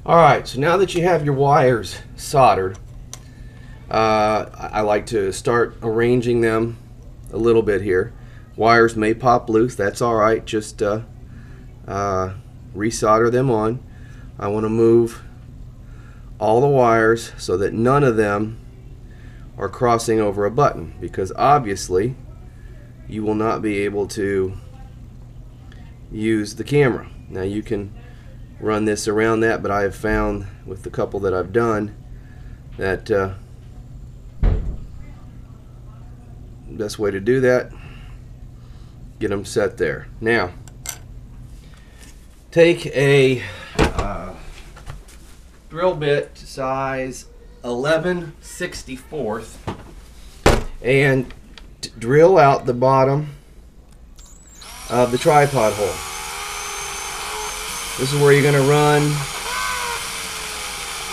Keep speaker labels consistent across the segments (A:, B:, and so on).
A: Alright, so now that you have your wires soldered, I like to start arranging them a little bit here. Wires may pop loose, that's alright, just resolder them on. I want to move all the wires so that none of them are crossing over a button, because obviously you will not be able to use the camera. Now you can run this around that, but I have found with the couple that I've done that the best way to do that, get them set there. Now take a drill bit size 11/64 and drill out the bottom of the tripod hole. This is where you're going to run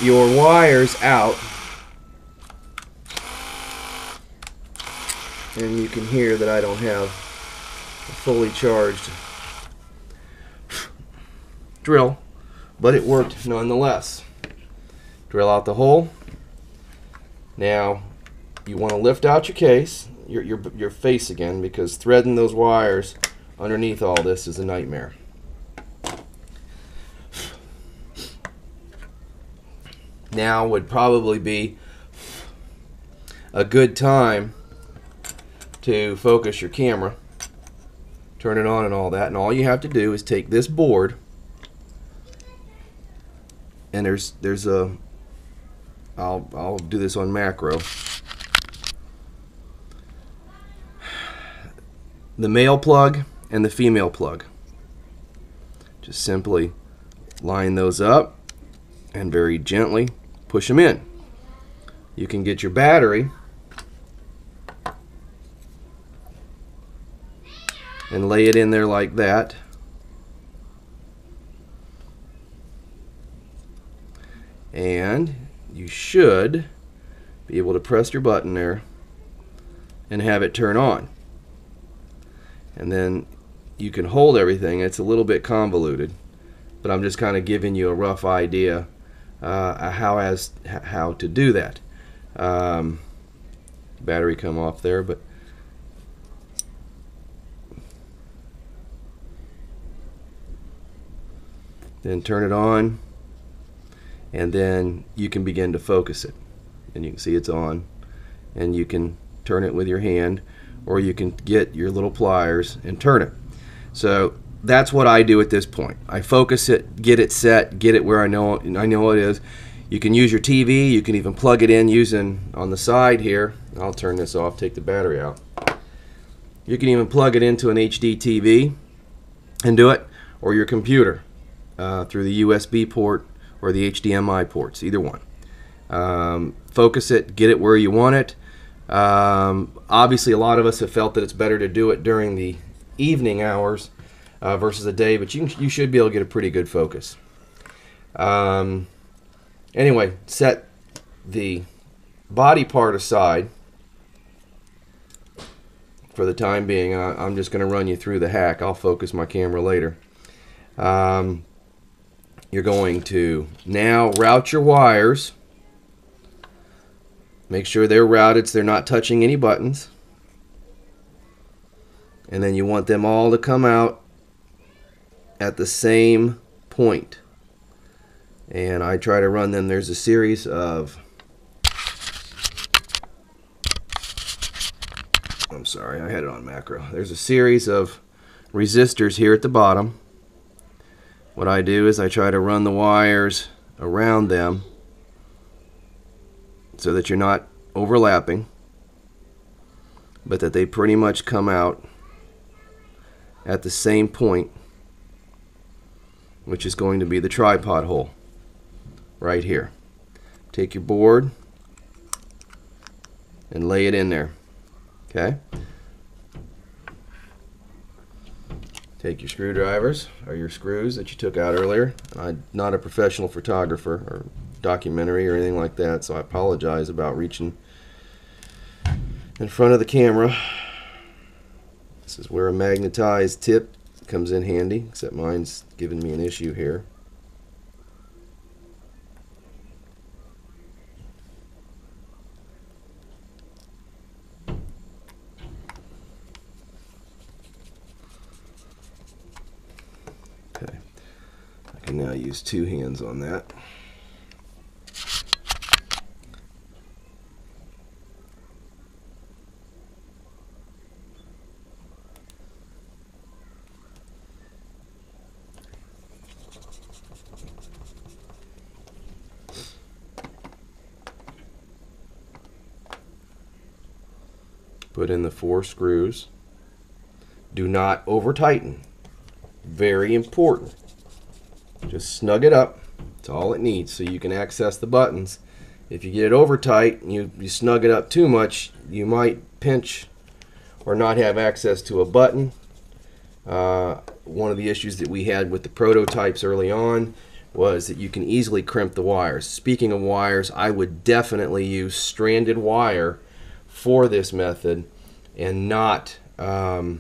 A: your wires out, and you can hear that I don't have a fully charged drill, but it worked nonetheless. Drill out the hole. Now you want to lift out your case, your face again, because threading those wires underneath all this is a nightmare. Now would probably be a good time to focus your camera, turn it on and all that, and all you have to do is take this board, and there's a I'll do this on macro. The male plug and the female plug. Just simply line those up and very gently push them in. You can get your battery and lay it in there like that. And you should be able to press your button there and have it turn on. And then you can hold everything. It's a little bit convoluted, but I'm just kind of giving you a rough idea how to do that. Battery come off there, but then turn it on, and then you can begin to focus it, and you can see it's on, and you can turn it with your hand, or you can get your little pliers and turn it. So that's what I do at this point. I focus it, get it set, get it where I know it is. You can use your TV, you can even plug it in using on the side here. I'll turn this off, take the battery out. You can even plug it into an HD TV and do it, or your computer through the USB port or the HDMI ports, either one. Focus it, get it where you want it. Obviously a lot of us have felt that it's better to do it during the evening hours versus the day, but you should be able to get a pretty good focus. Anyway, set the body part aside for the time being. I'm just going to run you through the hack. I'll focus my camera later. You're going to now route your wires. Make sure they're routed so they're not touching any buttons. And then you want them all to come out at the same point. And I try to run them. There's a series of, I'm sorry, I had it on macro. There's a series of resistors here at the bottom. What I do is I try to run the wires around them so that you're not overlapping, but that they pretty much come out at the same point, which is going to be the tripod hole right here. Take your board and lay it in there. Okay? Take your screwdrivers or your screws that you took out earlier. I'm not a professional photographer or documentary or anything like that, so I apologize about reaching in front of the camera. This is where a magnetized tip comes in handy, except mine's giving me an issue here. can now use two hands on that. Put in the 4 screws. Do not over tighten. Very important. Just snug it up. That's all it needs so you can access the buttons. If you get it over tight and you snug it up too much, you might pinch or not have access to a button. One of the issues that we had with the prototypes early on was that you can easily crimp the wires. Speaking of wires, I would definitely use stranded wire for this method, and not the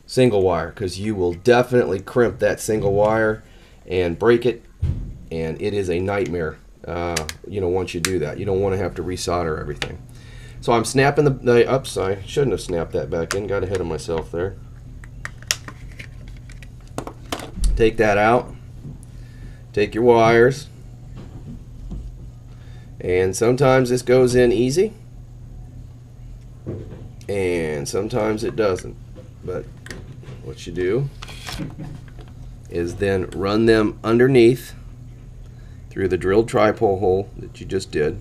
A: single wire, because you will definitely crimp that single wire and break it, and it is a nightmare. Once you do that, you don't want to have to resolder everything. So I'm snapping the ups. I shouldn't have snapped that back in. Got ahead of myself there. Take that out. Take your wires. And sometimes this goes in easy, and sometimes it doesn't. But what you do is then run them underneath through the drilled tripole hole that you just did.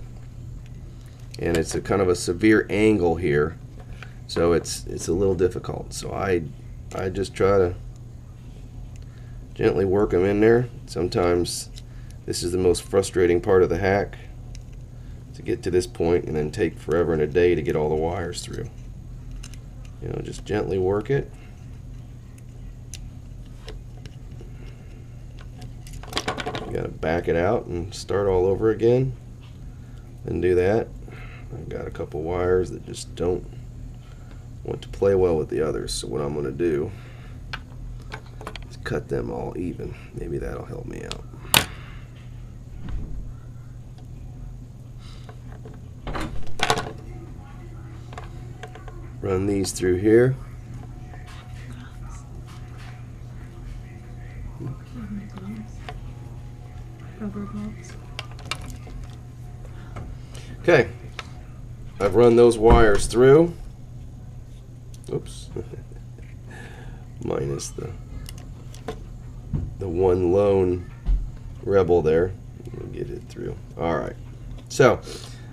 A: And it's a kind of a severe angle here, so it's a little difficult. So I just try to gently work them in there. Sometimes this is the most frustrating part of the hack, to get to this point and then take forever and a day to get all the wires through. Just gently work it. You gotta back it out and start all over again, and do that. I've got a couple wires that just don't want to play well with the others, so what I'm gonna do is cut them all even. Maybe that'll help me out. Run these through here. Okay, I've run those wires through. Oops. Minus the one lone rebel there. We'll get it through. All right. So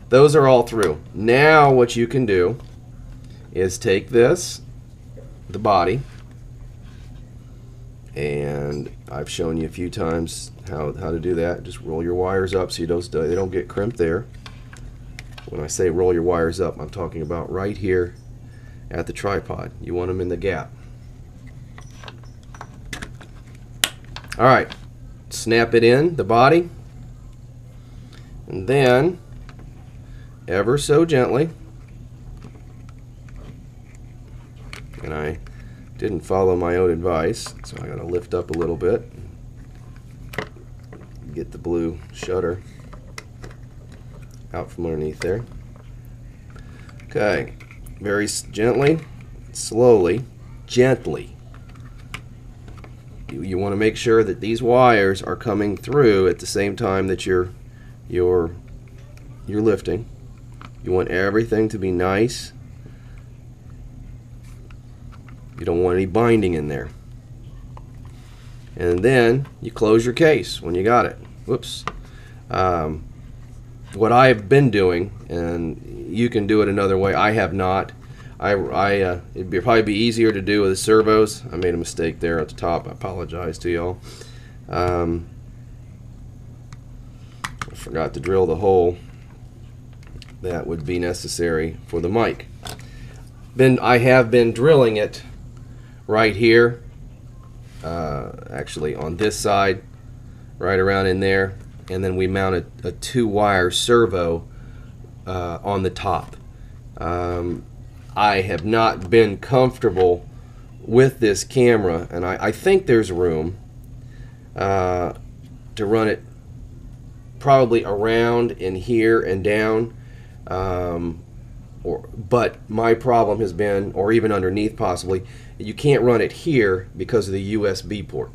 A: those are all through. Now what you can do is take this, the body, and I've shown you a few times how to do that. Just roll your wires up so they don't get crimped there. When I say roll your wires up, I'm talking about right here at the tripod. You want them in the gap. Alright, snap it in, the body, and then ever so gently, and I didn't follow my own advice, so I gotta lift up a little bit, get the blue shutter out from underneath there. Okay, very gently, slowly, gently. You want to make sure that these wires are coming through at the same time that you're lifting. You want everything to be nice. You don't want any binding in there. And then you close your case when you got it. Whoops. What I've been doing, and you can do it another way, I have not. It'd probably be easier to do with the servos. I made a mistake there at the top. I apologize to y'all. I forgot to drill the hole that would be necessary for the mic. I have been drilling it right here, actually on this side, right around in there, and then we mounted a 2-wire servo on the top. I have not been comfortable with this camera, and I think there's room to run it probably around in here and down, but my problem has been, or even underneath possibly, you can't run it here because of the USB port.